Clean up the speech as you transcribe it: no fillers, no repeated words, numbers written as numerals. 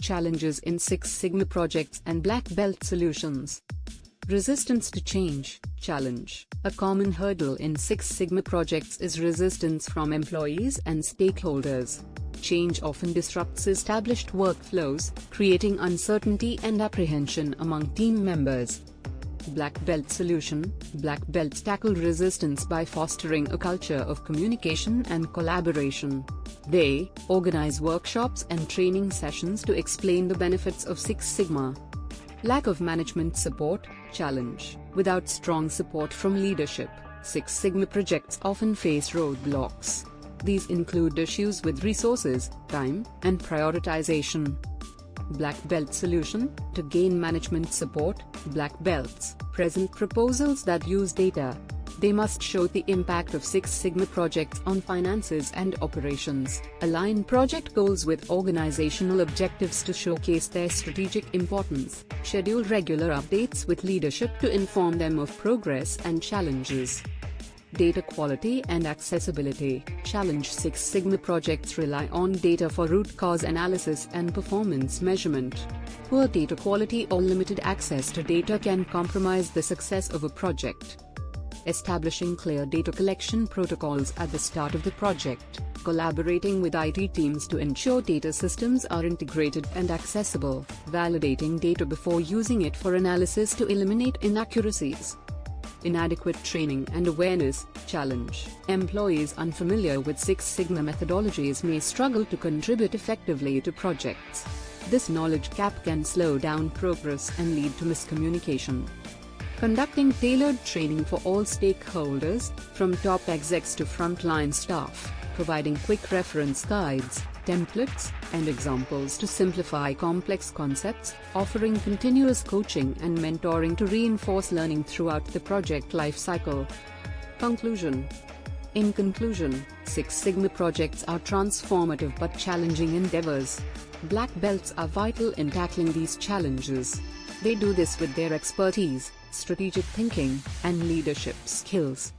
challenges in Six Sigma projects and black belt solutions. Resistance to change, challenge. A common hurdle in Six Sigma projects is resistance from employees and stakeholders. Change often disrupts established workflows, creating uncertainty and apprehension among team members. Black belt solution. Black belts tackle resistance by fostering a culture of communication and collaboration. They organize workshops and training sessions to explain the benefits of Six Sigma. Lack of management support, challenge. Without strong support from leadership, Six Sigma projects often face roadblocks. These include issues with resources, time, and prioritization. Black belt solution. To gain management support, black belts present proposals that use data. They must show the impact of Six Sigma projects on finances and operations, align project goals with organizational objectives to showcase their strategic importance, schedule regular updates with leadership to inform them of progress and challenges. Data quality and accessibility. Challenge. Six Sigma projects rely on data for root cause analysis and performance measurement. Poor data quality or limited access to data can compromise the success of a project. Establishing clear data collection protocols at the start of the project, collaborating with IT teams to ensure data systems are integrated and accessible, validating data before using it for analysis to eliminate inaccuracies. Inadequate training and awareness, challenge. Employees unfamiliar with Six Sigma methodologies may struggle to contribute effectively to projects. This knowledge gap can slow down progress and lead to miscommunication. Conducting tailored training for all stakeholders, from top execs to frontline staff, providing quick reference guides, templates, and examples to simplify complex concepts, offering continuous coaching and mentoring to reinforce learning throughout the project lifecycle. Conclusion. In conclusion, Six Sigma projects are transformative but challenging endeavors. Black belts are vital in tackling these challenges. They do this with their expertise, strategic thinking, and leadership skills.